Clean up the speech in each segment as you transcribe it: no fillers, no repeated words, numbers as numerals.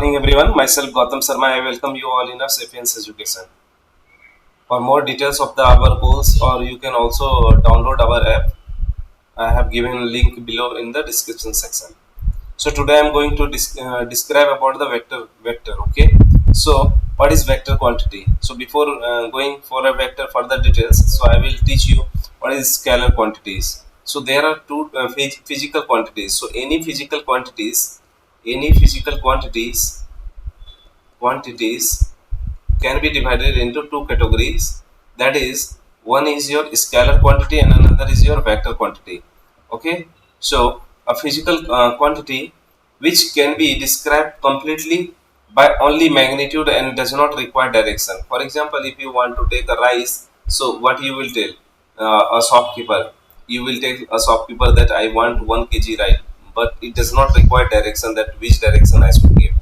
morning everyone, myself Gautam Sharma. I welcome you all in our Sapience Education. For more details of our course, or you can also download our app. I have given a link below in the description section. So today I am going to describe about the vector. Okay. So what is vector quantity? So before going for a vector further details, so I will teach you what is scalar quantities. So there are two physical quantities. So any physical quantities can be divided into two categories. That is, one is your scalar quantity and another is your vector quantity. Okay, so a physical quantity which can be described completely by only magnitude and does not require direction. For example, if you want to take a rice, so what you will tell a shopkeeper, you will tell a shopkeeper that I want 1 kg rice, but it does not require direction, that which direction I should give.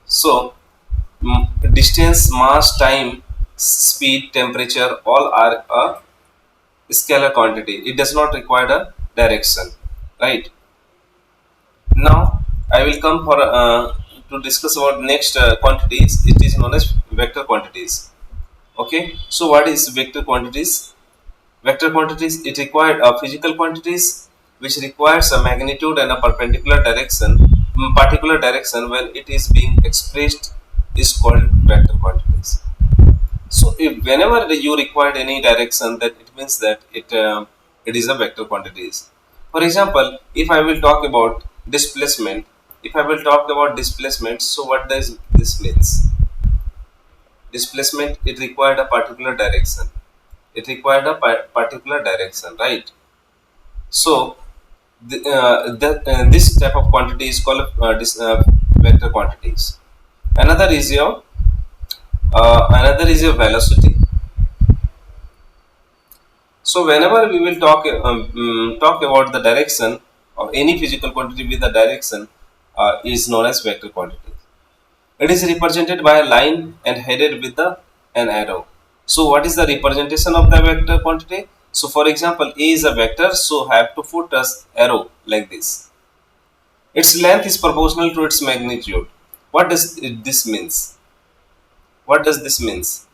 So distance, mass, time, speed, temperature, all are a scalar quantity. It does not require a direction, right? Now I will come for to discuss about next quantities. It is known as vector quantities. Okay, so what is vector quantities? Vector quantities, it required physical quantities which requires a magnitude and a perpendicular direction, particular direction when it is being expressed is called vector quantities. So if whenever you required any direction, that it means that it is a vector quantities. For example, if I will talk about displacement, so what does this means? Displacement, it required a particular direction. Right? So this type of quantity is called vector quantities. Another is your velocity. So whenever we will talk about the direction of any physical quantity with the direction, is known as vector quantity. It is represented by a line and headed with an arrow. So what is the representation of the vector quantity? So for example, A is a vector, so I have to put as arrow like this. Its length is proportional to its magnitude. What does this means? What does this means?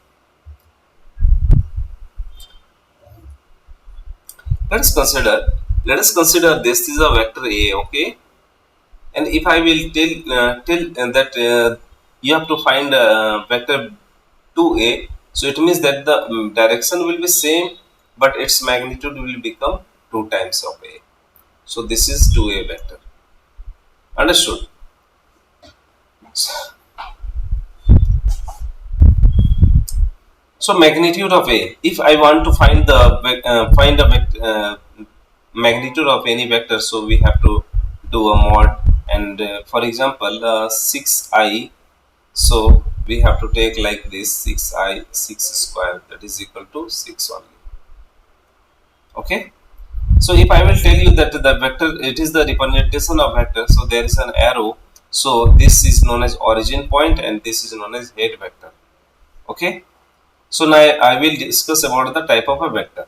Let us consider this is a vector A, okay? And if I will tell that you have to find vector 2A, so it means that the direction will be same, but its magnitude will become 2 times of A. So this is 2A vector. Understood? So magnitude of A. If I want to find the magnitude of any vector, so we have to do a mod. And for example, 6i. So we have to take like this 6i 6 square, that is equal to 6 only. Okay. So if I will tell you that the vector, it is the representation of vector. So there is an arrow. So this is known as origin point and this is known as head vector. Okay. So now I will discuss about the type of a vector.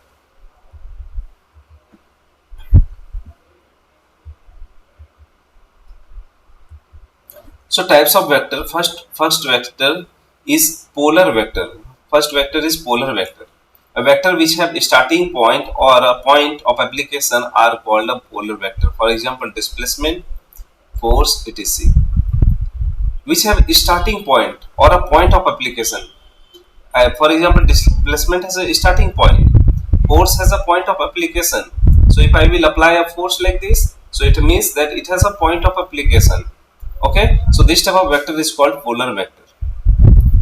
So types of vector. First vector is polar vector. First vector is polar vector. A vector which have a starting point or a point of application are called a polar vector. For example, displacement, force, etc. Which have a starting point or a point of application. For example, displacement has a starting point. Force has a point of application. So if I will apply a force like this, so it means that it has a point of application. Okay, so this type of vector is called polar vector.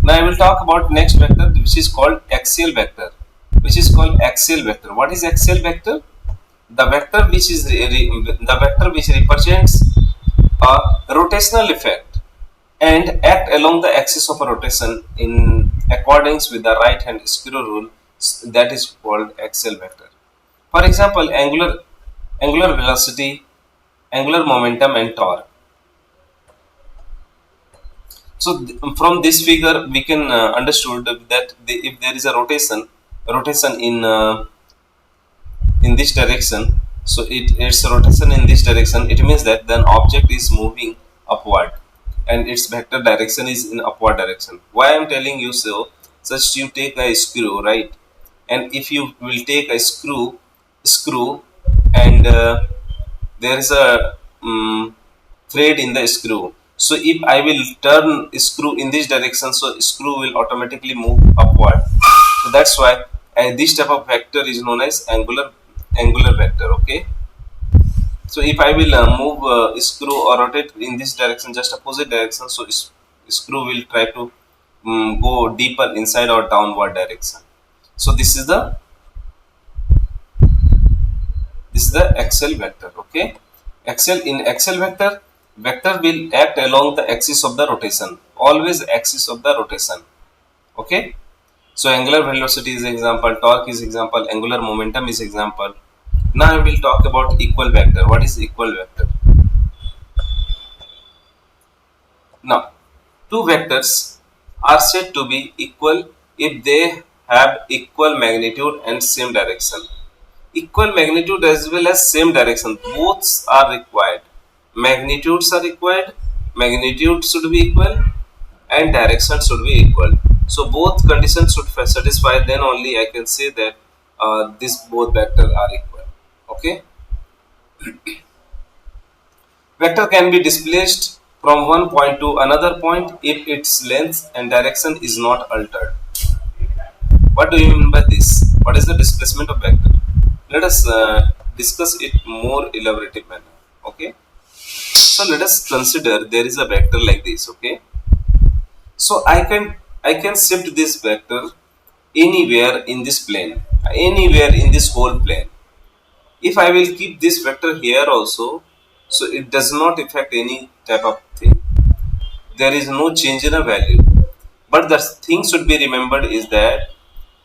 Now I will talk about next vector, which is called axial vector. What is axial vector? The vector which represents a rotational effect and act along the axis of a rotation in accordance with the right hand square rule, that is called axial vector. For example, angular velocity, angular momentum and torque. So from this figure we can understood that if there is a rotation in this direction, so it's a rotation in this direction, it means that then object is moving upward, and its vector direction is in upward direction. Why I am telling you so? Such you take a screw, right? And if you will take a screw, and there is a thread in the screw. So if I will turn screw in this direction, so screw will automatically move upward. So that's why this type of vector is known as angular vector. Okay. So if I will move screw or rotate in this direction, just opposite direction, so screw will try to go deeper inside or downward direction. So this is the axial vector. Okay. Axial vector will act along the axis of the rotation, always axis of the rotation. Okay. So angular velocity is example, torque is example, angular momentum is example. Now I will talk about equal vector. What is equal vector? Now, two vectors are said to be equal if they have equal magnitude and same direction. Equal magnitude as well as same direction, both are required. Magnitudes are required, magnitude should be equal, and direction should be equal. So both conditions should satisfy, then only I can say that these both vectors are equal. Okay. Vector can be displaced from one point to another point if its length and direction is not altered. What do you mean by this? What is the displacement of vector? Let us discuss it more elaborative manner. Okay. So let us consider there is a vector like this. Okay. So I can shift this vector anywhere in this plane, anywhere in this whole plane. If I will keep this vector here also, so it does not affect any type of thing. There is no change in a value. But the thing should be remembered is that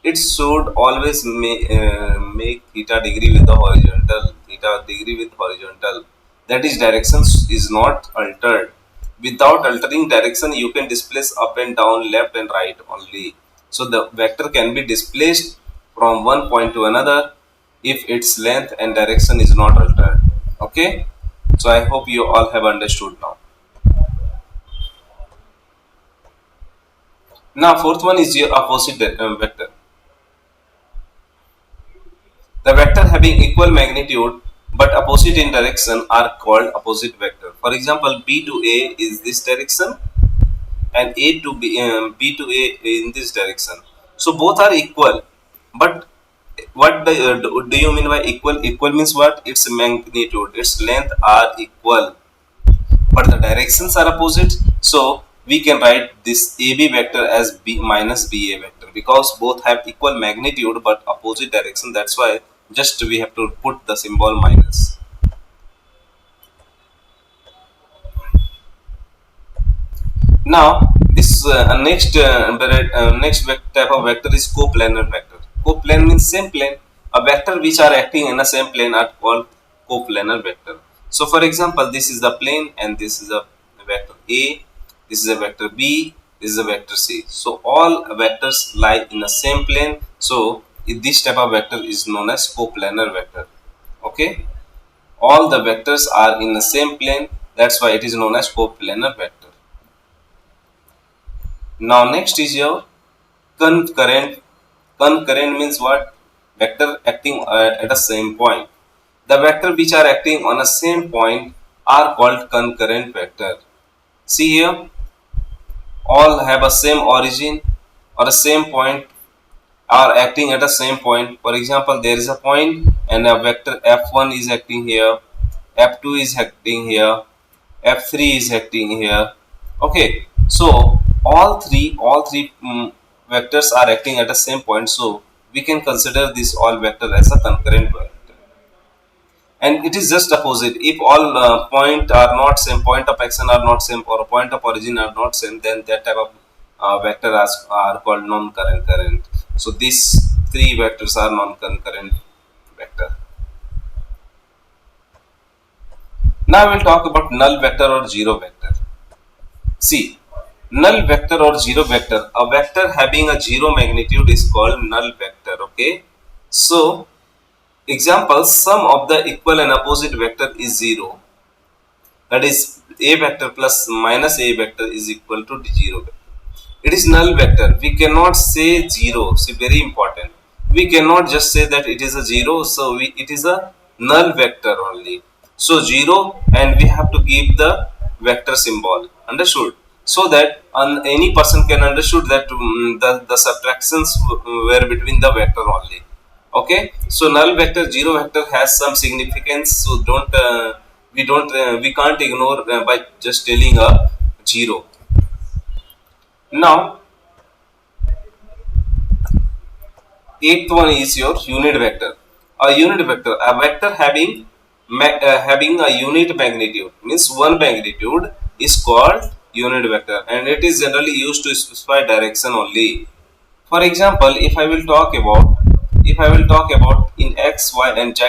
it should always make theta degree with the horizontal, theta degree with horizontal. That is, direction is not altered. Without altering direction, you can displace up and down, left and right only. So the vector can be displaced from one point to another if its length and direction is not altered. Okay. So I hope you all have understood now. Now fourth one is your opposite vector. The vector having equal magnitude but opposite in direction are called opposite vector. For example, B to A is this direction and B to A in this direction. So both are equal. But what do you mean by equal? Equal means what? Its magnitude, its length are equal, but the directions are opposite. So we can write this AB vector as B minus BA vector because both have equal magnitude but opposite direction. That's why just we have to put the symbol minus. Now this next type of vector is coplanar vector. Coplanar means same plane. A vector which are acting in the same plane are called coplanar vector. So for example, this is the plane and this is a vector A, this is a vector B, this is a vector C. So all vectors lie in the same plane. So this type of vector is known as coplanar vector. Okay, all the vectors are in the same plane. That's why it is known as coplanar vector. Now next is your concurrent. Concurrent means what? Vector acting at the same point. The vector which are acting on the same point are called concurrent vector. See here, all have a same origin or a same point are acting at the same point. For example, there is a point and a vector f1 is acting here, f2 is acting here, f3 is acting here. Okay, so all three vectors are acting at the same point. So we can consider this all vector as a concurrent vector. And it is just opposite. If all point are not same, point of action are not same, or point of origin are not same, then that type of vector are called non-concurrent. So these three vectors are non-concurrent vector. Now we will talk about null vector or zero vector. See, null vector or zero vector, a vector having a zero magnitude is called null vector. Okay, so example, sum of the equal and opposite vector is 0. that is a vector plus minus a vector is equal to 0 vector. It is null vector. We cannot say 0. See, very important. We cannot just say that it is a 0. So it is a null vector only. So 0, and we have to give the vector symbol. Understood? So that any person can understood that the subtractions were between the vector only. Okay. So null vector, 0 vector has some significance. So we can't ignore by just telling a 0. Now, eighth one is your unit vector. A vector having a unit magnitude, means one magnitude, is called unit vector, and it is generally used to specify direction only. For example, if I will talk about in x, y, and z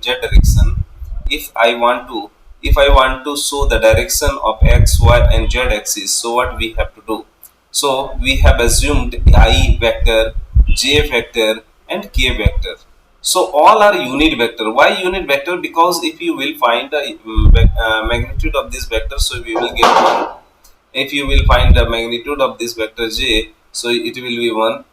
direction, if I want to show the direction of x, y, and z axis, so what we have to do? So we have assumed I vector, j vector, and k vector. So all are unit vector. Why unit vector? Because if you will find the magnitude of this vector, so we will get 1. If you will find the magnitude of this vector j, so it will be 1.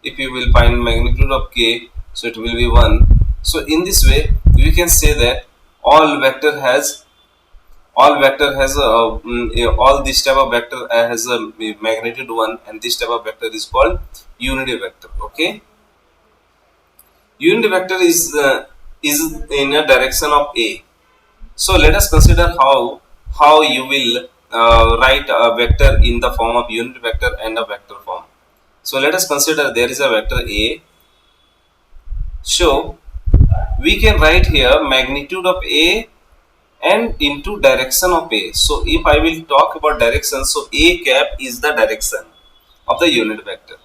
If you will find magnitude of k, so it will be 1. So in this way we can say that all vector has all this type of vector has a magnitude 1, and this type of vector is called unity vector. Okay. Unity vector is in a direction of a. So let us consider how you will write a vector in the form of unit vector and a vector form. So let us consider there is a vector a. So we can write here magnitude of a and into direction of a. So if I will talk about direction, so a cap is the direction of the unit vector.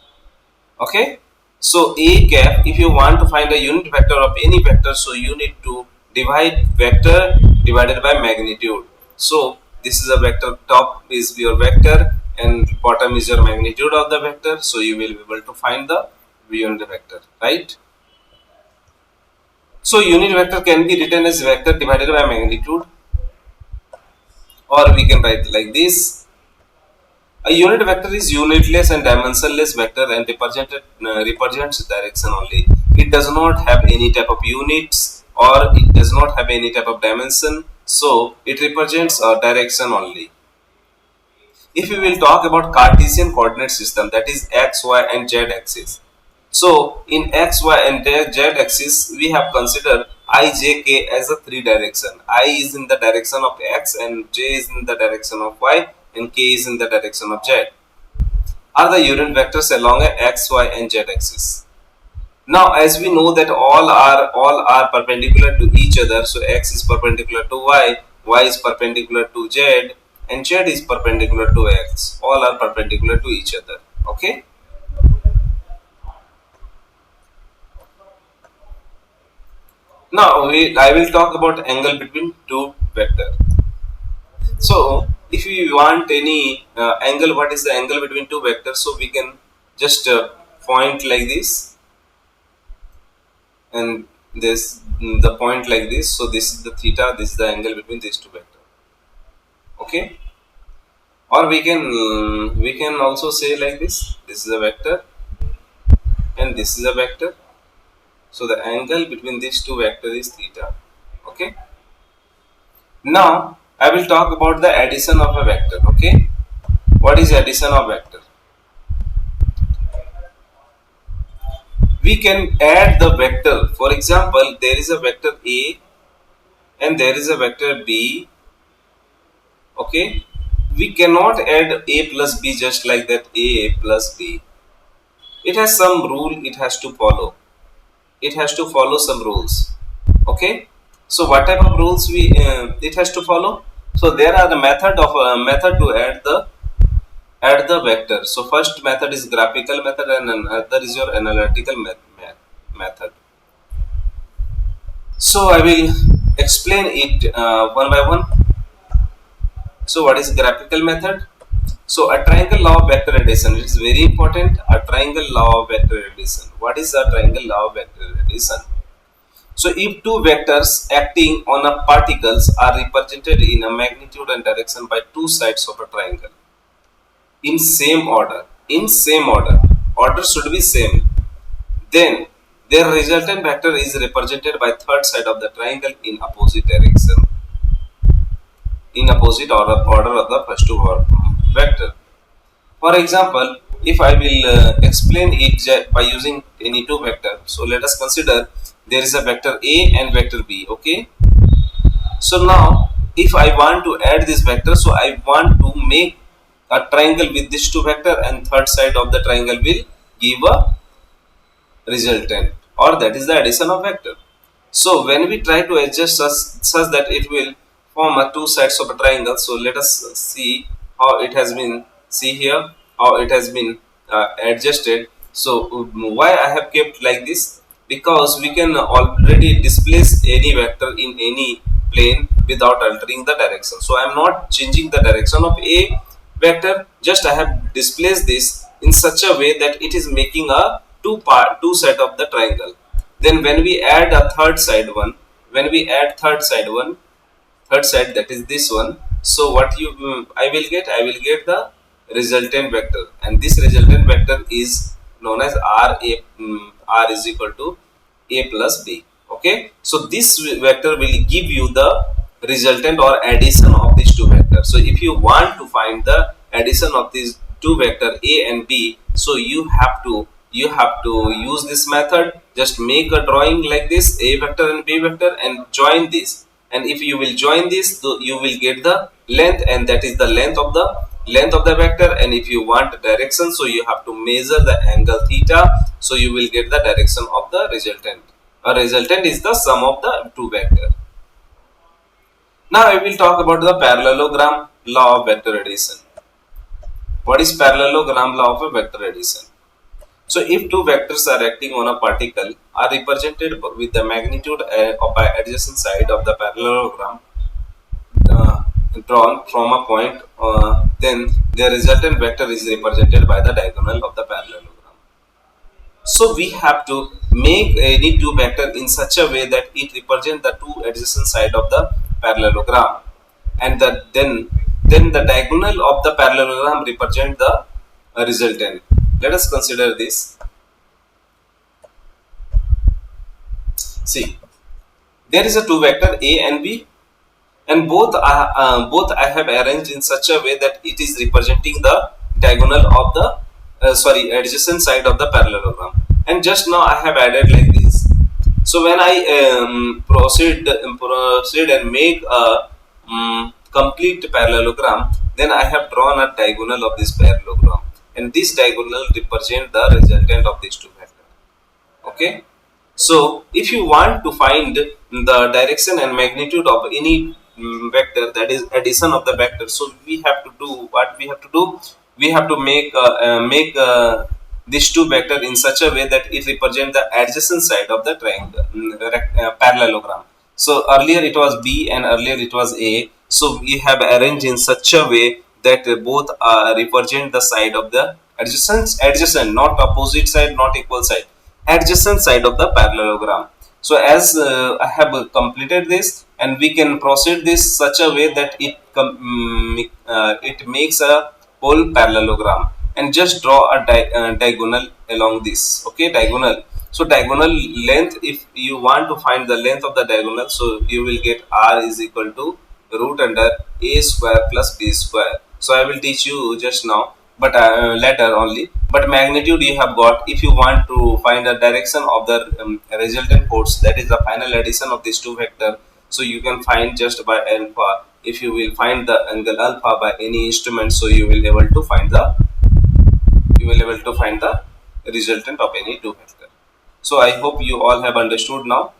Okay. So a cap, if you want to find a unit vector of any vector, so you need to divide vector divided by magnitude. So this is a vector, top is your vector and bottom is your magnitude of the vector. So you will be able to find the unit vector, right? So unit vector can be written as vector divided by magnitude, or we can write like this. A unit vector is unitless and dimensionless vector and represents direction only. It does not have any type of units, or it does not have any type of dimension. So it represents a direction only. If we will talk about Cartesian coordinate system, that is x, y, and z axis. So in x, y, and z axis, we have considered I, j, k as a 3 direction. I is in the direction of x, and j is in the direction of y, and k is in the direction of z. Are the unit vectors along a x, y, and z axis. Now, as we know that all are perpendicular to each other, so x is perpendicular to y is perpendicular to z, and z is perpendicular to x. All are perpendicular to each other. Okay. Now I will talk about angle between two vectors. So if we want any angle, what is the angle between two vectors? So we can just point like this, and this the point like this. So this is the theta. This is the angle between these two vectors. Okay. Or we can also say like this. This is a vector, and this is a vector. So the angle between these two vectors is theta. Okay. Now I will talk about the addition of a vector. Okay. What is addition of vector? We can add the vector. For example, there is a vector A and there is a vector B. Okay. We cannot add A plus B just like that, A plus B. It has some rule it has to follow. It has to follow some rules. Okay. So what type of rules it has to follow? So there are the method to add the vector. So first method is graphical method, and another is your analytical method. So I will explain it one by one. So what is graphical method? So a triangle law of vector addition, it is very important. A triangle law of vector addition. What is a triangle law of vector addition? So if two vectors acting on a particles are represented in a magnitude and direction by two sides of a triangle in same order should be same, then their resultant vector is represented by third side of the triangle in opposite direction, in opposite order of the first two vector. For example, if I will explain it by using any two vector, so let us consider there is a vector A and vector B. Okay. So now, if I want to add this vector, so I want to make a triangle with this two vector, and third side of the triangle will give a resultant, or that is the addition of vector. So when we try to adjust such that it will form a two sides of a triangle, so let us see how it has been, see here how it has been adjusted. So why I have kept like this? Because we can already displace any vector in any plane without altering the direction. So I am not changing the direction of a vector, just I have displaced this in such a way that it is making a two side of the triangle. Then when we add a third side one, when we add third side, that is this one. So what you I will get the resultant vector, and this resultant vector is known as r is equal to a plus b. Okay, so this vector will give you the resultant or addition of these two vectors. So if you want to find the addition of these two vector a and b, so you have to use this method. Just make a drawing like this, a vector and b vector, and join this. And if you will join this, you will get the length, and that is the length of the vector. And if you want direction, so you have to measure the angle theta, so you will get the direction of the resultant. A resultant is the sum of the two vector. Now I will talk about the parallelogram law of vector addition. What is parallelogram law of a vector addition? So if two vectors are acting on a particle are represented with the magnitude by adjacent side of the parallelogram drawn from a point, then the resultant vector is represented by the diagonal of the parallelogram. So we have to make any two vector in such a way that it represents the two adjacent side of the parallelogram, and then the diagonal of the parallelogram represent the resultant. Let us consider this. See, there is a two vector a and b, and both I have arranged in such a way that it is representing the diagonal of the adjacent side of the parallelogram. And just now I have added like this. So when I proceed and make a complete parallelogram, then I have drawn a diagonal of this parallelogram, and this diagonal represent the resultant of these two vectors. Okay. So if you want to find the direction and magnitude of any vector, that is addition of the vector, so we have to do what we have to do. We have to make these two vector in such a way that it represent the adjacent side of the triangle parallelogram. So earlier it was b and earlier it was a. So we have arranged in such a way that both represent the side of the adjacent, not opposite side, not equal side, adjacent side of the parallelogram. So as I have completed this, and we can proceed this such a way that it makes a whole parallelogram, and just draw a diagonal along this. Okay, diagonal. So diagonal length, if you want to find the length of the diagonal, so you will get r is equal to root under a square plus b square. So I will teach you just now, but later only. But magnitude you have got. If you want to find the direction of the resultant force, that is the final addition of these two vector, so you can find just by alpha. If you will find the angle alpha by any instrument, so you will able to find the resultant of any two vector. So I hope you all have understood now.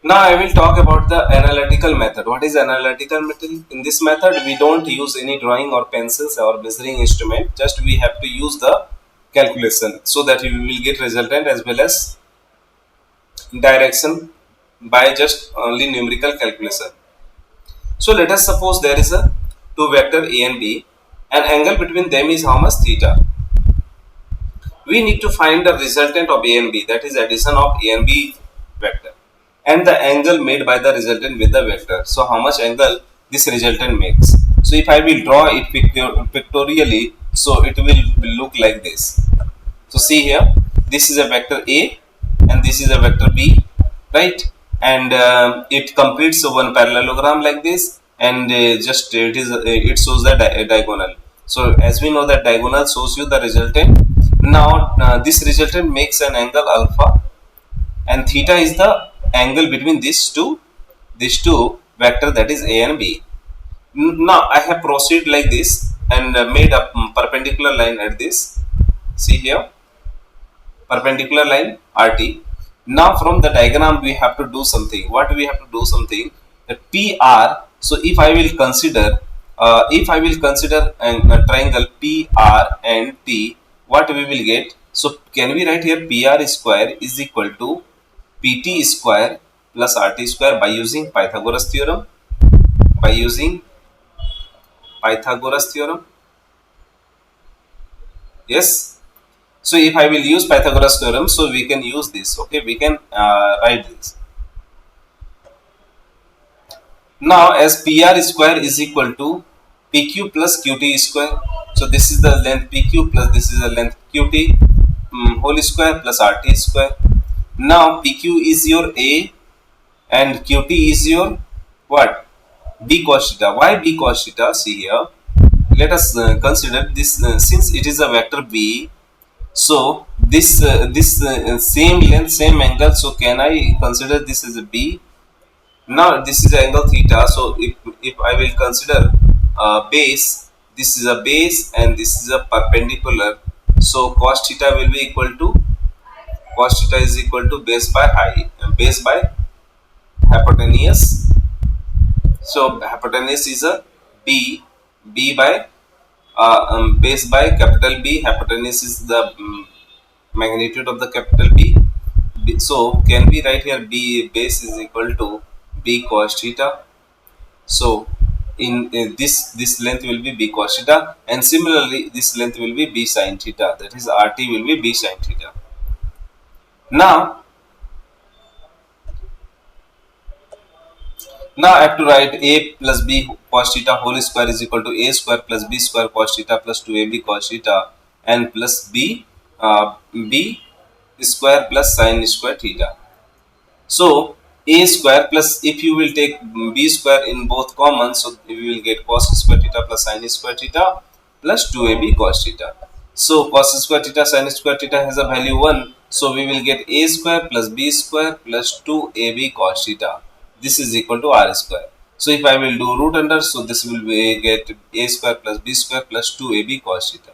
Now I will talk about the analytical method. What is analytical method? In this method, we don't use any drawing or pencils or measuring instrument. Just we have to use the calculation, so that we will get resultant as well as direction by just only numerical calculation. So let us suppose there is a two vector a and b, and angle between them is how much? Theta. we need to find the resultant of A and B, that is addition of A and B vector, and the angle made by the resultant with the vector. So how much angle this resultant makes. So if I will draw it pictorially, so it will look like this. So see here, this is a vector A and this is a vector B, right? And it completes one parallelogram like this, and just it shows the diagonal. So as we know that diagonal shows you the resultant. Now this resultant makes an angle alpha, and theta is the angle between these two vector, that is A and B. Now I have proceeded like this and made a perpendicular line at this. See here, perpendicular line RT. Now from the diagram we have to do something. What we have to do something? That PR. So if I will consider a triangle PR and T, what we will get? So can we write here PR square is equal to PT square plus RT square by using Pythagoras theorem? By using Pythagoras theorem? Yes. So if I will use Pythagoras theorem, so we can use this. Okay, we can write this. Now as PR square is equal to PQ plus QT square. So this is the length PQ plus this is the length QT whole square plus RT square. Now PQ is your A and QT is your what? B cos theta. Why B cos theta? See here. Let us consider this since it is a vector B. So this same length, same angle. So can I consider this as a B? Now this is angle theta. So if I will consider base, this is a base and this is a perpendicular. So cos theta will be equal to cos theta is equal to base by height, base by hypotenuse. So hypotenuse is a B by base by capital B. Hypotenuse is the magnitude of the capital B. So can we write here B base is equal to B cos theta. So in this length will be B cos theta, and similarly this length will be B sin theta, that is RT will be B sin theta. Now I have to write A plus B cos theta whole square is equal to A square plus B square cos theta plus 2AB cos theta and plus B square plus sin square theta. So A square plus, if you will take B square in both common, so we will get cos square theta plus sin square theta plus 2AB cos theta. So cos square theta sin square theta has a value 1. So we will get A square plus B square plus 2AB cos theta. This is equal to R square. So if I will do root under, so this will be get A square plus B square plus 2AB cos theta.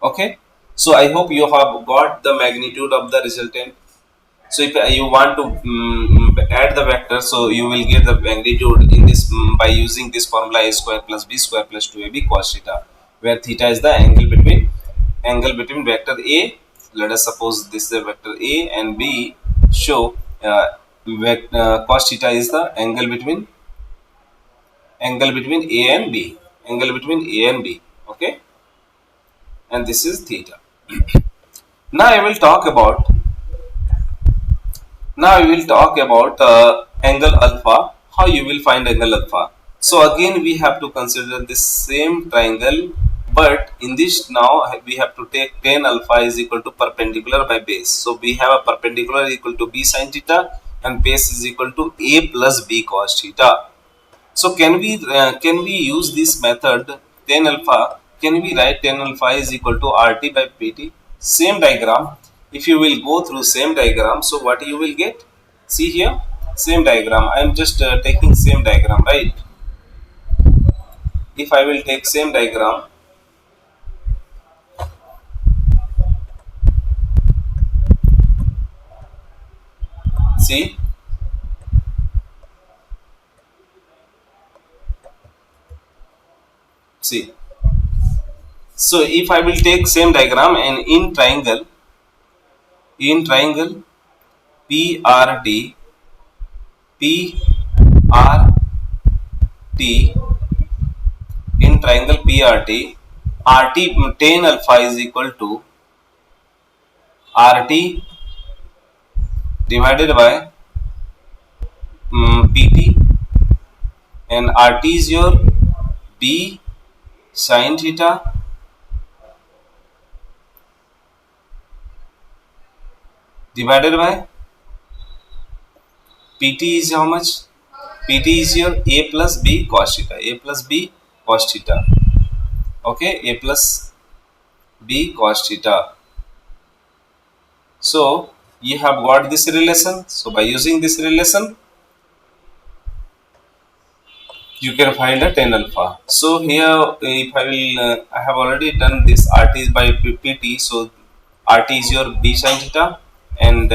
Okay. So I hope you have got the magnitude of the resultant. So if you want to add the vector, so you will get the magnitude in this by using this formula A square plus B square plus 2AB cos theta, where theta is the angle between vector A. Let us suppose this is a vector A and B. Show cos theta is the angle between A and B. Angle between A and B. Okay, and this is theta. Now I will talk about angle alpha, how you will find angle alpha. So again we have to consider this same triangle, but in this now we have to take tan alpha is equal to perpendicular by base. So we have a perpendicular equal to B sin theta and base is equal to A plus B cos theta. So can we use this method tan alpha? Can we write tan alpha is equal to RT by PT? Same diagram. If you will go through same diagram, so what you will get? See here, same diagram. I am just taking same diagram, right? If I will take same diagram, see, see. So if I will take same diagram and in triangle PRT in triangle PRT, RT tan alpha is equal to RT divided by PT, and RT is your B sin theta divided by PT is how much? PT is your A plus B cos theta. A plus B cos theta. Okay, A plus B cos theta. So you have got this relation. So by using this relation, you can find a tan alpha. So here, if I will, I have already done this RT by PT. So RT is your B sin theta, and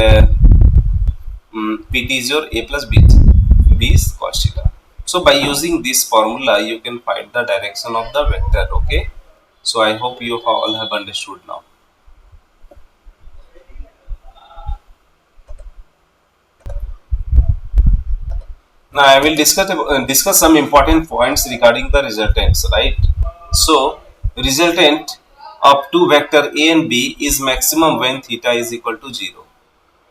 PT is your A plus B is cos theta. So by using this formula, you can find the direction of the vector. Okay. So I hope you all have understood now. Now I will discuss some important points regarding the resultants, right? So resultant of two vector A and B is maximum when theta is equal to 0.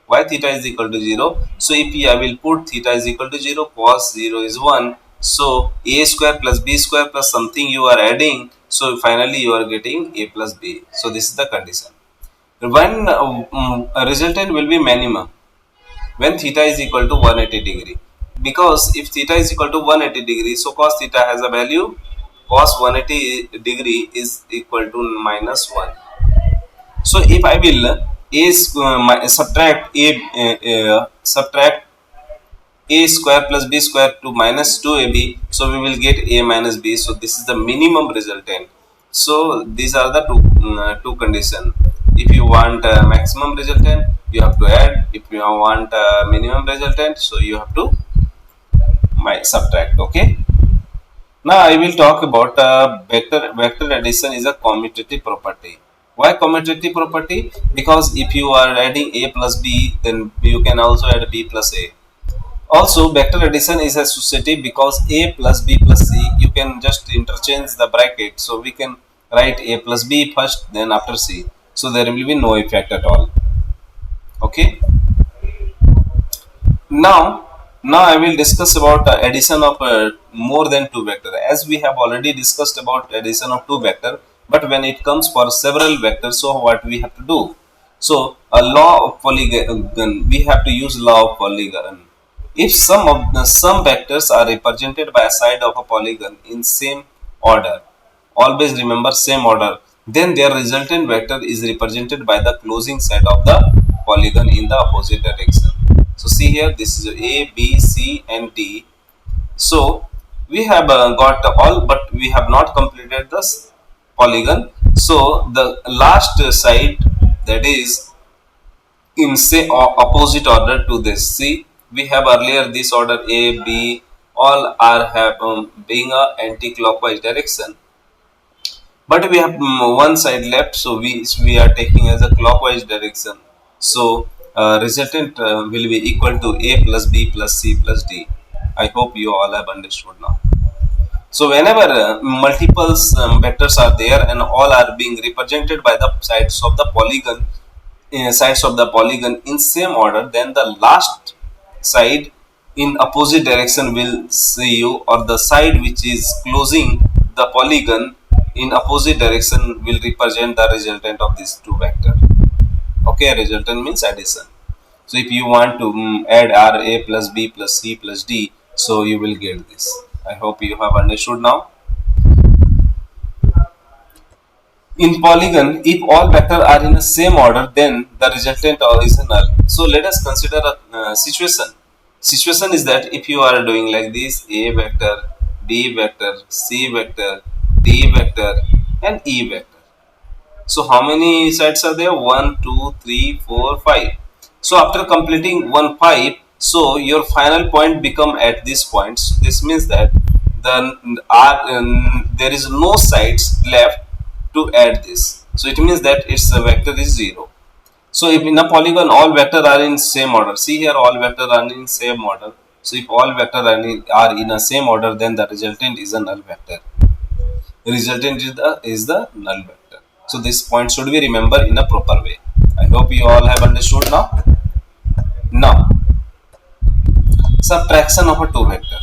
Why theta is equal to 0? So if I will put theta is equal to 0, cos 0 is 1. So A square plus B square plus something you are adding. So finally you are getting A plus B. So this is the condition. When a resultant will be minimum when theta is equal to 180 degree, because if theta is equal to 180 degree, so cos theta has a value, cos 180 degree is equal to minus 1. So if I will subtract a square plus b square to minus 2ab, so we will get a minus b. So this is the minimum resultant. So these are the two conditions. If you want maximum resultant, you have to add. If you want minimum resultant, so you have to subtract. Okay. Now I will talk about vector addition is a commutative property. Why commutative property? Because if you are adding a plus b, then you can also add b plus a. Also, vector addition is associative because a plus b plus c, you can just interchange the bracket. So we can write a plus b first, then after c. So there will be no effect at all. Okay. Now, I will discuss about addition of more than two vector. As we have already discussed about addition of two vector, but when it comes for several vectors, so what we have to do? So a law of polygon, we have to use law of polygon. If some vectors are represented by a side of a polygon in same order, always remember same order, then their resultant vector is represented by the closing side of the polygon in the opposite direction. So see here, this is A, B, C and D. So we have got all, but we have not completed this polygon. So the last side, that is in say opposite order to this. See, we have earlier this order A, B, all are have being a anti-clockwise direction, but we have one side left, so we are taking as a clockwise direction. So resultant will be equal to a plus b plus c plus d. I hope you all have understood now. So whenever multiple vectors are there and all are being represented by the sides of the polygon in same order, then the last side in opposite direction will see you, or the side which is closing the polygon in opposite direction will represent the resultant of these two vector. Okay, resultant means addition. So if you want to add r a plus b plus c plus d, so you will get this. I hope you have understood now. In polygon, if all vectors are in the same order, then the resultant is null. So let us consider a situation. Situation is that if you are doing like this, a vector, b vector, c vector, d vector and e vector. So how many sides are there? 1, 2, 3, 4, 5. So after completing 1, 5, so your final point become at this point. So this means that there is no sides left to add this. So it means that its vector is 0. So if in a polygon all vectors are in same order, see here all vectors are in same order. So if all vectors are in a same order, then the resultant is a null vector. Resultant is the null vector. So this point should be remembered in a proper way. I hope you all have understood now. Now, subtraction of a two vector.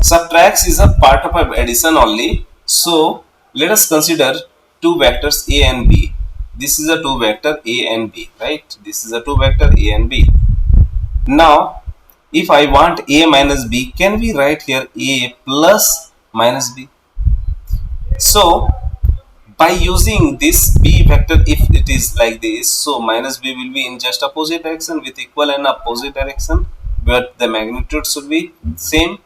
Subtracts is a part of a addition only. So let us consider two vectors a and b. This is a two vector a and b, right? This is a two vector a and b. Now, if I want a minus b, can we write here a plus minus b? So by using this b vector, if it is like this, so minus b will be in just opposite direction with equal and opposite direction, but the magnitude should be same.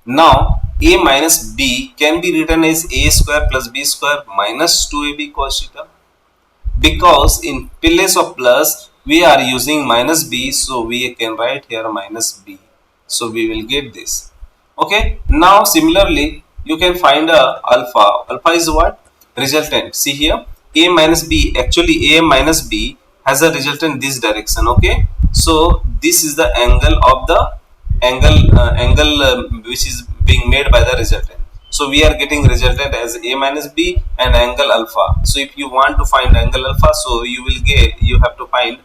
Now a minus b can be written as a square plus b square minus 2ab cos theta, because in place of plus we are using minus b, so we can write here minus b, so we will get this. Okay, now similarly you can find a alpha. Alpha is what? Resultant. See here, a minus b, actually a minus b has a resultant this direction. Okay, so this is the angle of the angle which is being made by the resultant. So we are getting resultant as a minus b and angle alpha. So if you want to find angle alpha, so you have to find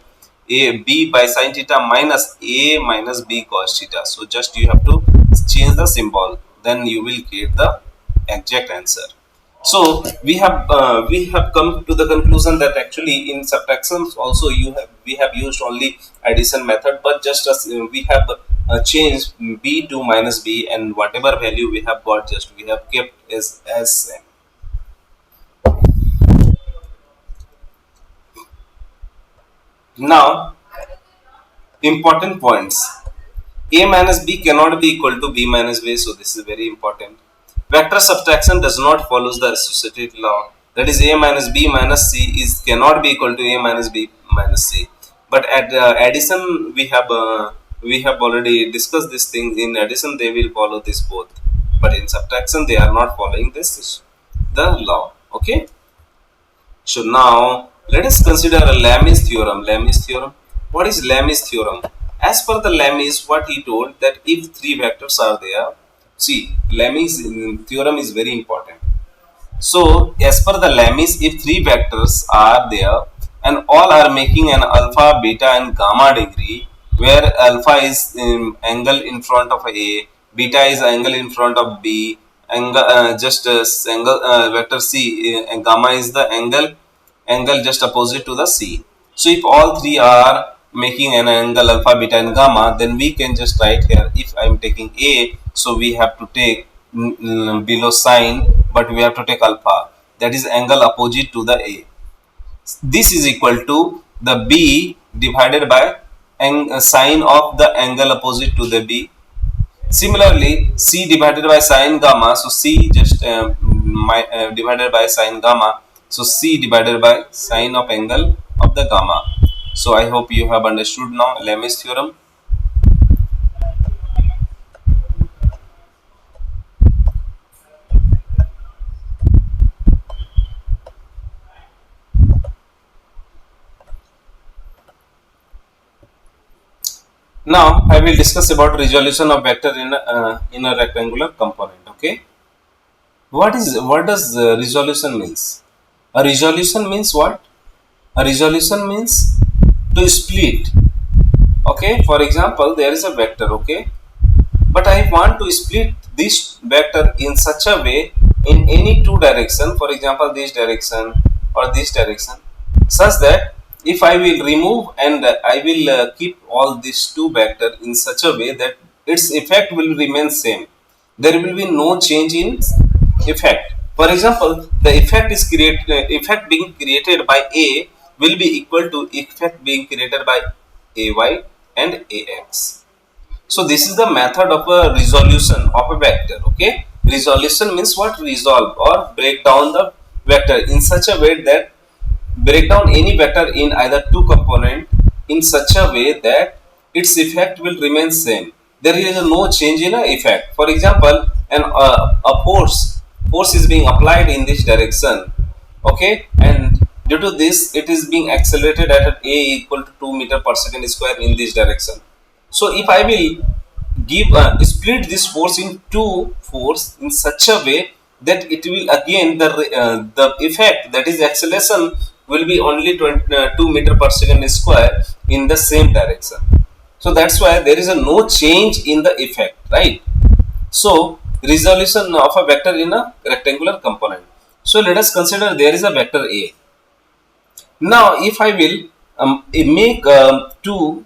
a b by sin theta minus a minus b cos theta. So just you have to change the symbol, then you will get the exact answer. So we have come to the conclusion that actually in subtractions also we have used only addition method, but just as we have changed b to minus b, and whatever value we have got, just we have kept as same. Now, important points. A minus b cannot be equal to b minus b, so this is very important. Vector subtraction does not follow the associated law. That is, a minus b minus c is cannot be equal to a minus b minus c. But at addition, we have already discussed this thing. In addition, they will follow this both. But in subtraction, they are not following this the law. Okay. So now let us consider a Lami's theorem. Lami's theorem. What is Lami's theorem? As per the Lami's, what he told, that if three vectors are there, see, Lami's theorem is very important. So as per the Lami's, if three vectors are there and all are making an alpha, beta and gamma degree, where alpha is angle in front of A, beta is angle in front of B, angle angle vector C, and gamma is the angle just opposite to the C. So if all three are making an angle alpha, beta and gamma, then we can just write here, if I am taking A, so we have to take below sine, but we have to take alpha, that is angle opposite to the A. This is equal to the B divided by sine of the angle opposite to the B. Similarly, C divided by sine gamma, so C just divided by sine gamma, so C divided by sine of angle of the gamma. So I hope you have understood now Lami's theorem. Now I will discuss about resolution of vector in a rectangular component. Okay, what does resolution means? A resolution means what? A resolution means to split. Okay, for example, there is a vector. Okay, but I want to split this vector in such a way in any two direction. For example, this direction or this direction, such that if I will remove and I will keep all these two vector in such a way that its effect will remain same. There will be no change in effect. For example, the effect being created by A will be equal to effect being created by AY and AX. So this is the method of a resolution of a vector. Okay, resolution means what? Resolve or break down the vector in such a way that break down any vector in either two component in such a way that its effect will remain same. There is no change in a effect. For example, a force is being applied in this direction. Okay, and due to this, it is being accelerated at a equal to 2 meter per second square in this direction. So if I will give split this force in two force in such a way that it will again the effect, that is acceleration, will be only 2 meter per second square in the same direction. So that's why there is a no change in the effect, right? So resolution of a vector in a rectangular component. So let us consider there is a vector A. Now if I will make two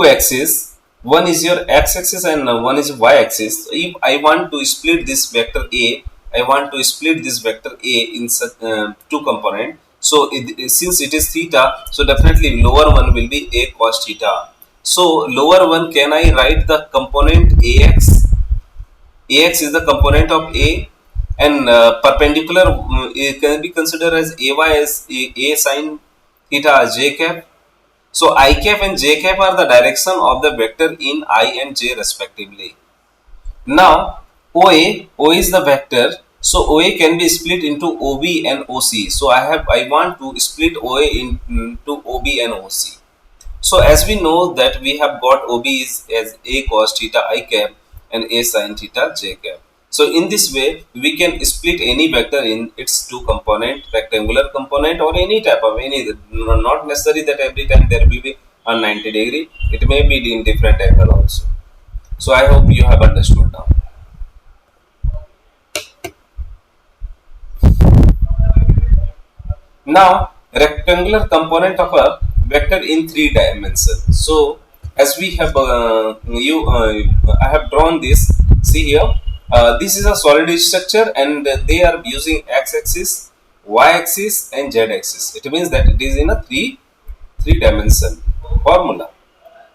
axes, one is your x axis and one is y axis. So if I want to split this vector A, I want to split this vector A in such two component. So since it is theta, so definitely lower one will be A cos theta. So lower one, can I write the component AX? AX is the component of A, and perpendicular it can be considered as AY as A sin theta j cap. So I cap and j cap are the direction of the vector in I and j respectively. Now OA is the vector. So OA can be split into OB and OC. So I want to split OA into OB and OC. So as we know that we have got OB is as A cos theta I cap and A sin theta j cap. So in this way we can split any vector in its two component, rectangular component or any type of any, not necessary that every time there will be a 90-degree, it may be in different angle also. So I hope you have understood now. Now rectangular component of a vector in 3 dimensions. So as we have I have drawn this. See here, this is a solid structure and they are using x-axis, y-axis and z-axis. It means that it is in a three dimension formula.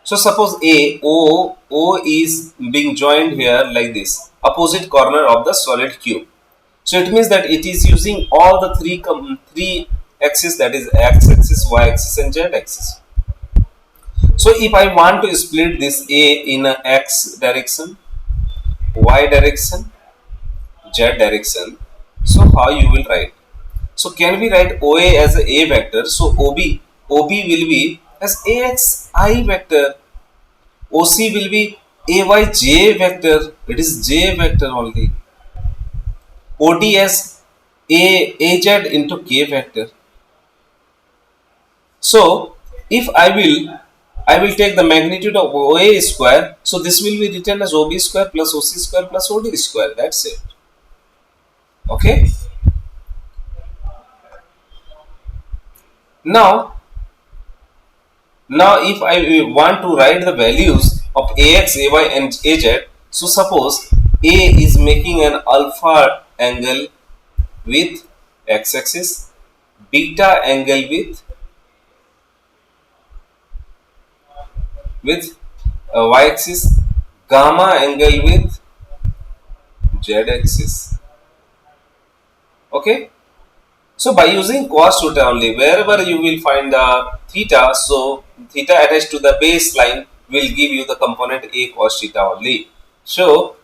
So suppose O is being joined here like this, opposite corner of the solid cube. So it means that it is using all the three axis, that is x axis, y axis and z axis. So if I want to split this A in a x direction, y direction, z direction, so how you will write? So can we write OA as a vector? So OB will be as AXI vector, OC will be AYJ vector, it is J vector only. OD as AZ into K vector. So if I will take the magnitude of OA square, so this will be written as OB square plus OC square plus OD square. That's it. Okay. Now if I want to write the values of AX, AY and AZ, so suppose A is making an alpha angle with x-axis, beta angle with y-axis, gamma angle with z-axis. Okay. So by using cos theta only, wherever you will find the theta, so theta attached to the baseline will give you the component A cos theta only. So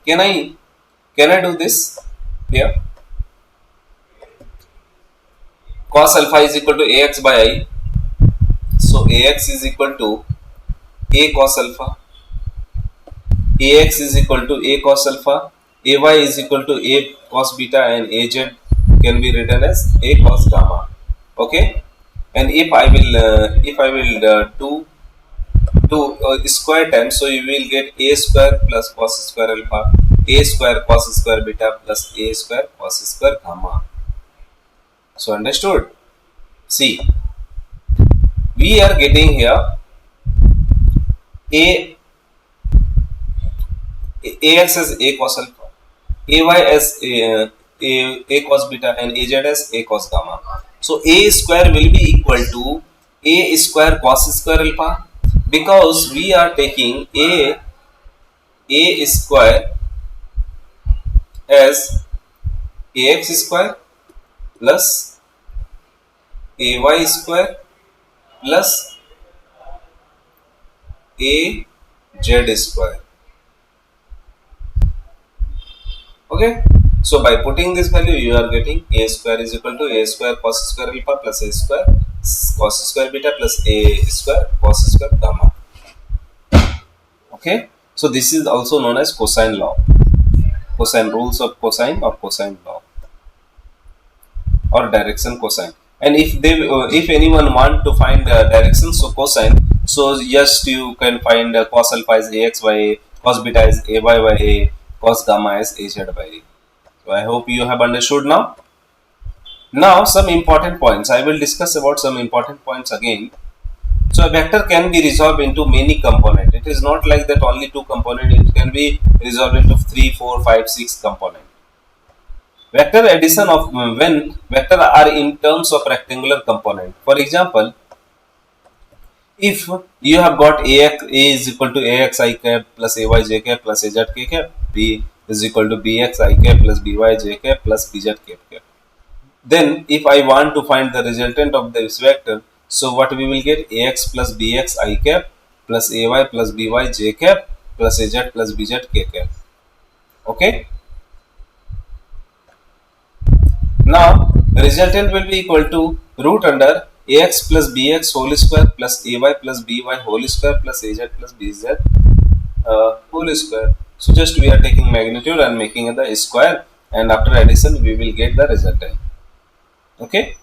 can I do this here? Cos alpha is equal to AX by I. So AX is equal to A cos alpha. AX is equal to A cos alpha. AY is equal to A cos beta and AZ can be written as A cos gamma. Okay. And if I will do square times, so you will get A square plus cos square alpha, A square cos square beta plus A square cos square gamma. So understood? See, we are getting here AX as A cos alpha, AY as A cos beta and AZ as A cos gamma. So A square will be equal to A square cos square alpha, because we are taking A square as AX square plus AY square plus AZ square. Okay. So by putting this value, you are getting A square is equal to A square cos square alpha plus A square cos square beta plus A square cos square gamma. Okay. So this is also known as cosine law. cosine rules of cosine or cosine law or direction cosine. And if anyone want to find the direction, so cosine, so just you can find cos alpha is ax by a, cos beta is by a, cos gamma is az by a. So I hope you have understood now. Now some important points I will discuss about some important points again. So a vector can be resolved into many components. It is not like that only two components. It can be resolved into 3, 4, 5, 6 components. Vector addition of when vector are in terms of rectangular component. For example, if you have got a is equal to ax I cap plus ay j cap plus az k cap, b is equal to bx I cap plus by j cap plus bz k cap. Then if I want to find the resultant of this vector, so what we will get, ax plus bx I cap plus ay plus by j cap plus az plus bz k cap. Okay. Now resultant will be equal to root under ax plus bx whole square plus ay plus by whole square plus az plus bz whole square. So just we are taking magnitude and making the square, and after addition we will get the resultant. Okay.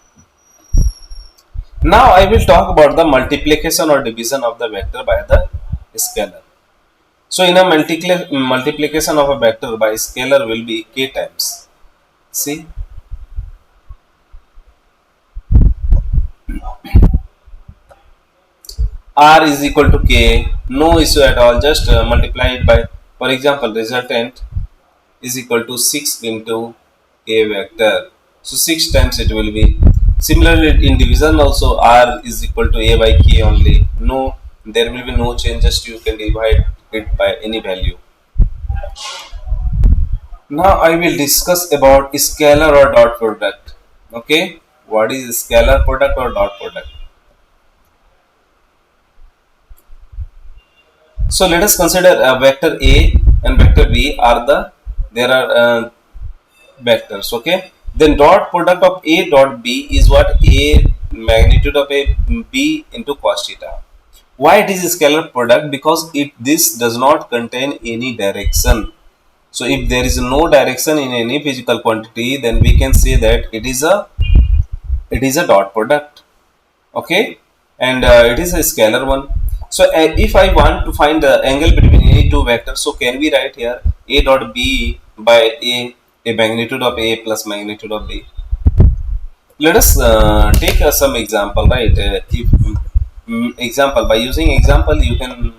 Now I will talk about the multiplication or division of the vector by the scalar. So in a multiplication of a vector by scalar will be k times. See, r is equal to k, no issue at all, just multiply it by, for example, resultant is equal to 6 into a vector, so 6 times it will be. Similarly in division also r is equal to a by k only, no, there will be no change, just you can divide it by any value. Now I will discuss about scalar or dot product. Okay, what is scalar product or dot product? So let us consider a vector a and vector b are there are vectors. Okay, then dot product of a dot b is what, a magnitude of a b into cos theta. Why it is a scalar product? Because this does not contain any direction. So if there is no direction in any physical quantity, then we can say that it is a dot product. Okay, and it is a scalar one. So if I want to find the angle between any two vectors, so can we write here a dot b by a magnitude of a plus magnitude of b. Let us take some example, right? Example, by using example you can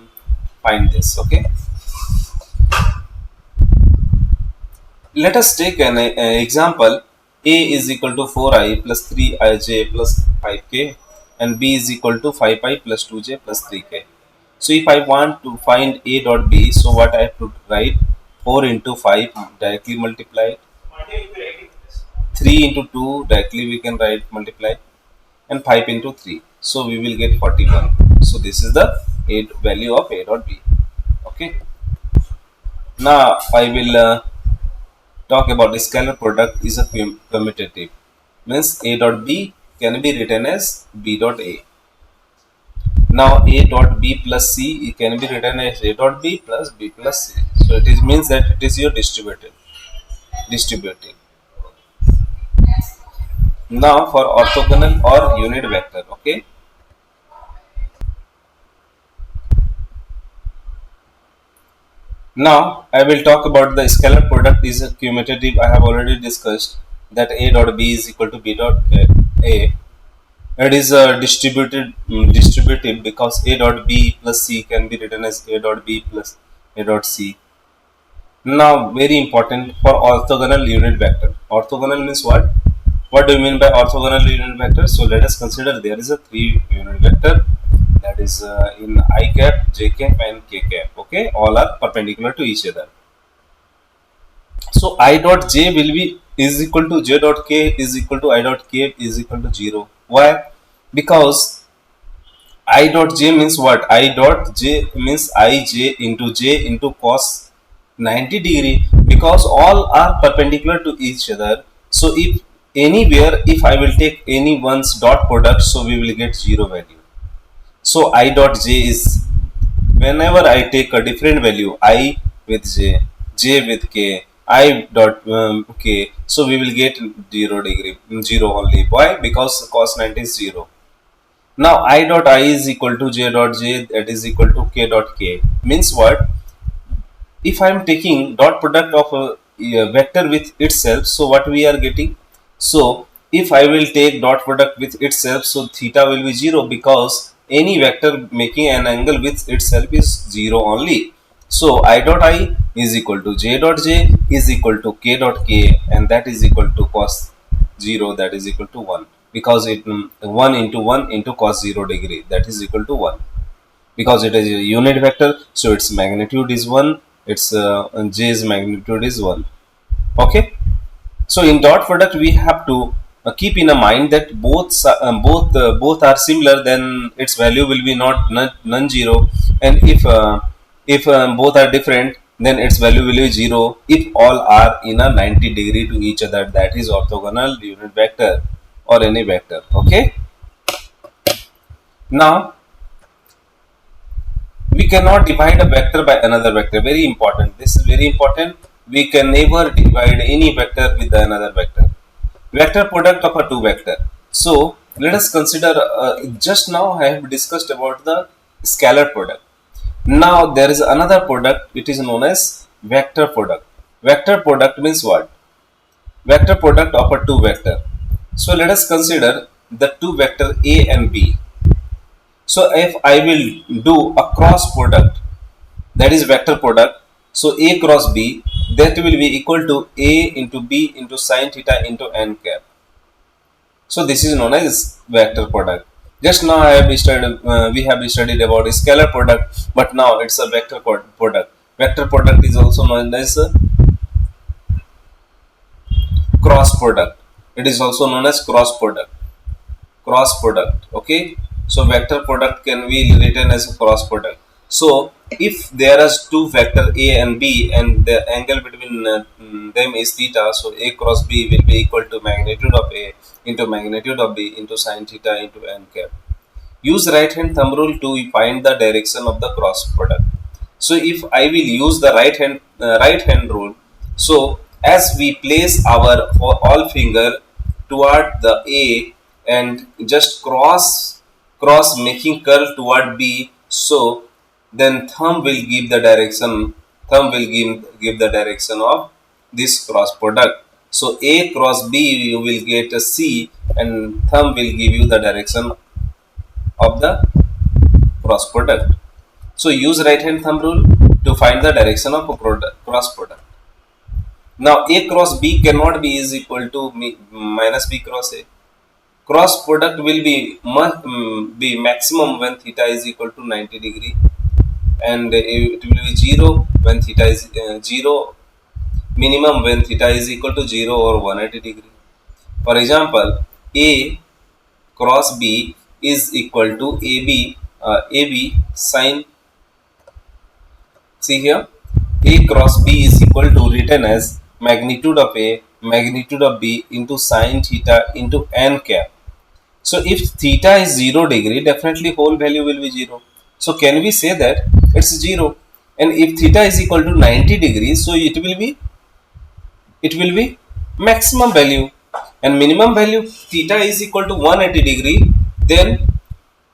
find this. Okay, let us take an example. A is equal to 4i plus 3ij plus 5k and b is equal to 5i plus 2j plus 3k. So if I want to find a dot b, so what I have to write, 4 into 5 directly multiply, 3 into 2 directly we can write multiply, and 5 into 3, so we will get 41. So this is the value of a dot b. Okay, now I will talk about the scalar product is a commutative, means a dot b can be written as b dot a. Now a dot b plus c can be written as a dot b plus b plus c. So it is means that it is your distributive. Now for orthogonal or unit vector. Okay, now I will talk about the scalar product is a commutative. I have already discussed that a dot b is equal to b dot a. It is distributive because a dot b plus c can be written as a dot b plus a dot c. Now very important for orthogonal unit vector. Orthogonal means what? What do you mean by orthogonal unit vector? So let us consider there is a 3 unit vector, that is in I cap, j cap and k cap. Okay, all are perpendicular to each other. So I dot j will be is equal to j dot k is equal to I dot k is equal to 0. Why? Because I dot j means what? I dot j means ij into j into cos 90 degree, because all are perpendicular to each other. So if anywhere, if I will take any one's dot product, so we will get 0 value. So I dot j is, whenever I take a different value, I with j with k, I dot k, so we will get 0 degree, 0 only. Why? Because cos 90 is 0. Now I dot I is equal to j dot j, that is equal to k dot k. Means what? If I am taking dot product of a vector with itself, so what we are getting? So if I will take dot product with itself, so theta will be 0, because any vector making an angle with itself is 0 only. So I dot I is equal to j dot j is equal to k dot k, and that is equal to cos 0, that is equal to 1, because it 1 into 1 into cos 0 degree, that is equal to 1, because it is a unit vector, so its magnitude is 1, its j's magnitude is 1. Okay, so in dot product we have to keep in a mind that both are similar, then its value will be not non-zero, and if both are different, then its value will be 0 if all are in a 90-degree to each other, that is orthogonal unit vector or any vector. Okay, now we cannot divide a vector by another vector. Very important. This is very important. We can never divide any vector with another vector. Vector product of a two vector. So let us consider. Just now I have discussed about the scalar product. Now there is another product. It is known as vector product. Vector product means what? Vector product of a two vector. So let us consider the two vector A and B. So if I will do a cross product, that is vector product, so A cross B, that will be equal to A into B into sine theta into n cap. So this is known as vector product. Just now we have studied about scalar product, but now it's a vector product. Vector product is also known as cross product. It is also known as cross product. Cross product. Okay, so vector product can be written as a cross product. So if there is two vector A and B and the angle between them is theta, so A cross B will be equal to magnitude of A into magnitude of B into sine theta into n cap. Use right hand thumb rule to find the direction of the cross product. So if I will use the right hand rule, so as we place our all finger toward the A and just cross making curl toward B, so then thumb will give the direction, give the direction of this cross product. So A cross B you will get a C, and thumb will give you the direction of the cross product. So use right hand thumb rule to find the direction of a cross product. Now A cross B cannot be is equal to minus B cross A. Cross product will be maximum when theta is equal to 90-degree, and it will be 0 when theta is 0, minimum when theta is equal to 0 or 180-degree. For example, A cross B is equal to AB sine. See here, A cross B is equal to written as magnitude of A magnitude of B into sine theta into n cap. So if theta is 0-degree, definitely whole value will be 0. So can we say that it's 0? And if theta is equal to 90-degree, so it will be maximum value, and minimum value theta is equal to 180-degree, then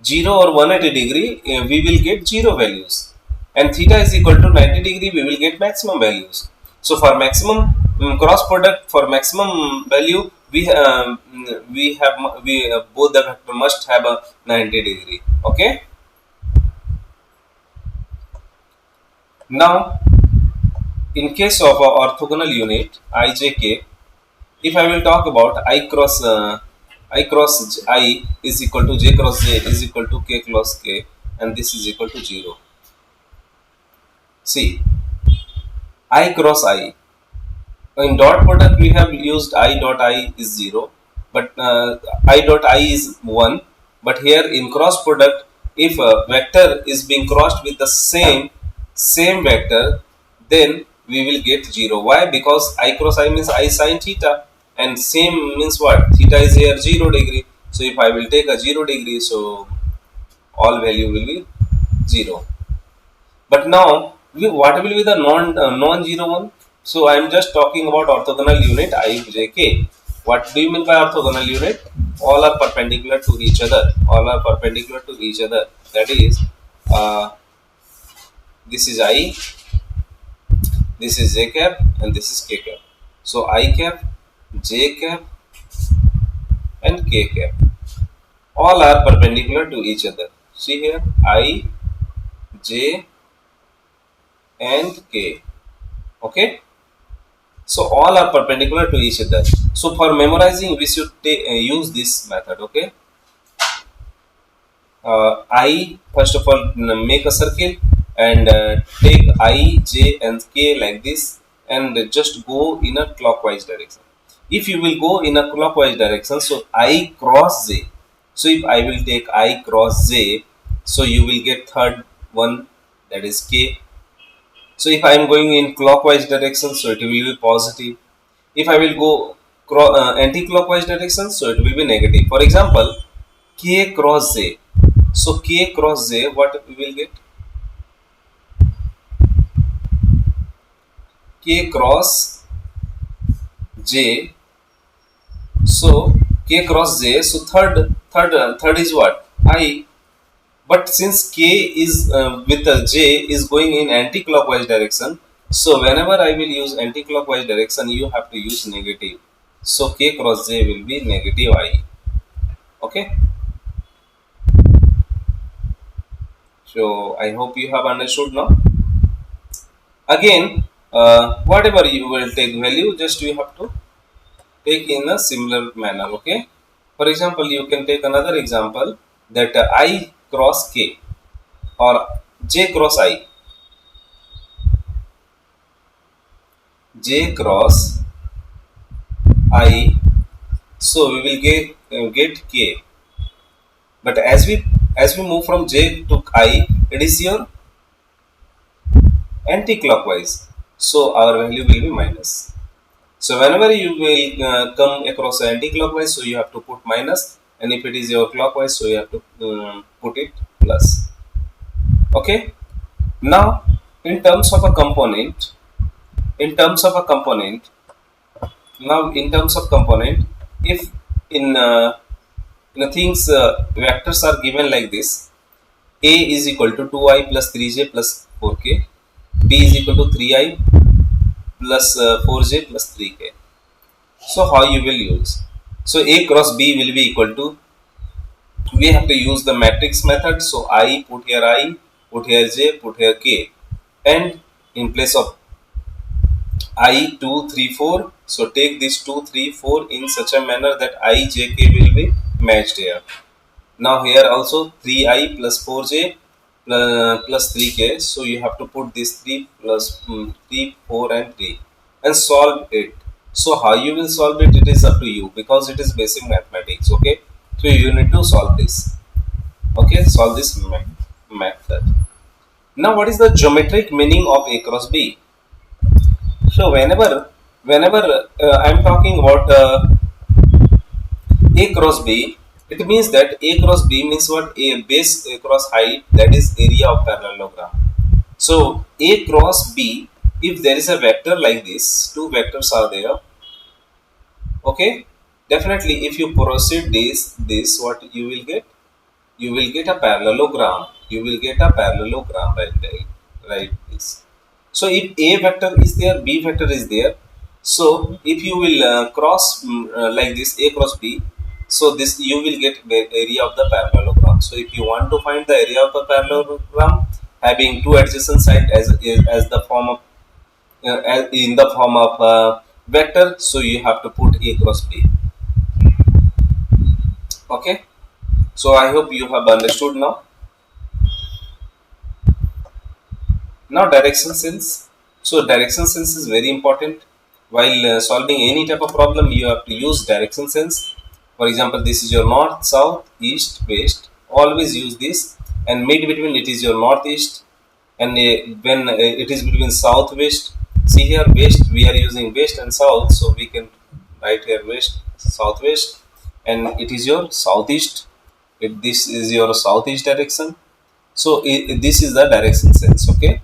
0 or 180-degree we will get 0 values, and theta is equal to 90-degree we will get maximum values. So for maximum cross product, for maximum value, we both the vector must have a 90-degree. Okay, now in case of a orthogonal unit ijk, if I will talk about I cross I is equal to j cross j is equal to k cross k, and this is equal to 0. See, I cross I. In dot product we have used I dot I is 0, but I dot I is 1. But here in cross product, if a vector is being crossed with the same vector, then we will get 0. Why? Because I cross I means I sine theta, and same means what? Theta is here 0-degree. So if I will take a 0-degree, so all value will be 0. But now what will be the non-zero one? So I am just talking about orthogonal unit I, j, k. What do you mean by orthogonal unit? All are perpendicular to each other. All are perpendicular to each other. That is, uh, this is I, this is j cap, and this is k cap. So I cap, j cap, and k cap. All are perpendicular to each other. See here, I, j, and k. Okay. So all are perpendicular to each other. So for memorizing, we should use this method. Okay. I first of all make a circle and take I, j, and k like this, and just go in a clockwise direction. If you will go in a clockwise direction, so I cross j. So if I will take I cross j, so you will get third one, that is k. So if I am going in clockwise direction, so it will be positive. If I will go anti-clockwise direction, so it will be negative. For example, k cross j. So k cross j, what we will get? K cross j. So k cross j. So third is what? I. But since k is with j is going in anti-clockwise direction, so whenever I will use anti-clockwise direction, you have to use negative. So k cross j will be negative I. Okay. So I hope you have understood now. Again, whatever you will take value, just you have to take in a similar manner. Okay. For example, you can take another example that I cross k or j cross I. J cross I. So we will get k. But as we move from j to I, it is your anti-clockwise. So our value will be minus. So whenever you will come across anti-clockwise, so you have to put minus, and if it is your clockwise, so you have to put it plus. Okay. Now, in terms of a component, in terms of a component, now in terms of component, if in things vectors are given like this, a is equal to 2i plus 3j plus 4k, b is equal to 3i plus 4j plus 3k. So how you will use? So a cross b will be equal to, we have to use the matrix method. So I, put here j, put here k, and in place of I 2 3 4, so take this 2 3 4 in such a manner that I j k will be matched here. Now here also 3i plus 4j plus 3k, so you have to put this 3 plus 3 4 and 3 and solve it. So how you will solve it, it is up to you, because it is basic mathematics. Okay, so you need to solve this. Okay, solve this method. Now what is the geometric meaning of a cross b? So whenever I am talking about a cross b, it means that a cross b means what? A base across height, that is area of parallelogram. So a cross b, if there is a vector like this, two vectors are there. Okay, definitely if you proceed this, what you will get? You will get a parallelogram. You will get a parallelogram, right this. So if a vector is there, b vector is there. So if you will cross like this, a cross b, so this you will get the area of the parallelogram. So if you want to find the area of the parallelogram having two adjacent sides as the form of in the form of vector, so you have to put a cross b. Okay, so I hope you have understood now. Now direction sense. So direction sense is very important. While solving any type of problem, you have to use direction sense. For example, this is your north, south, east, west. Always use this. And mid between it is your northeast. And when it is between south, west. See here, west, we are using west and south. So we can write here west, southwest. And it is your southeast. This is your southeast direction. So this is the direction sense. Okay.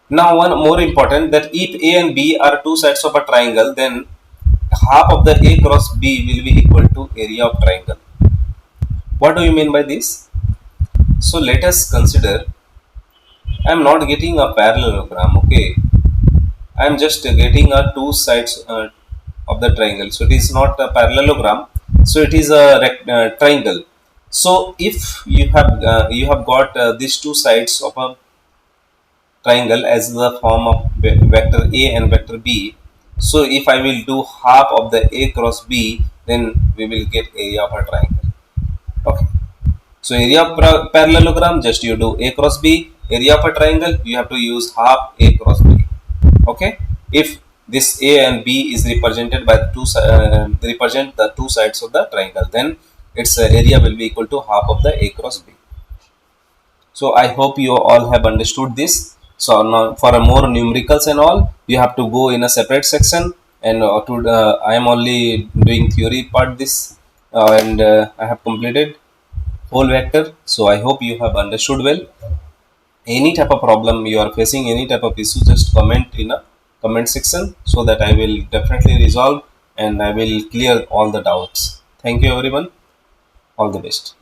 Now, one more important, that if A and B are two sides of a triangle, then half of the A cross B will be equal to area of triangle. What do you mean by this? So let us consider, I am not getting a parallelogram, okay. I am just getting a two sides of the triangle. So it is not a parallelogram. So it is a triangle. So if you have got these two sides of a triangle as the form of vector A and vector B. So if I will do half of the A cross B, then we will get area of a triangle. Okay. So area of parallelogram, just you do A cross B. Area of a triangle, you have to use half A cross B. Okay. If this A and B is represented by represent the two sides of the triangle, then its area will be equal to half of the A cross B. So I hope you all have understood this. So now for a more numericals and all, you have to go in a separate section. And I am only doing theory part this, and I have completed whole vector. So I hope you have understood well. Any type of problem you are facing, any type of issue, just comment in a comment section so that I will definitely resolve and I will clear all the doubts. Thank you everyone. All the best.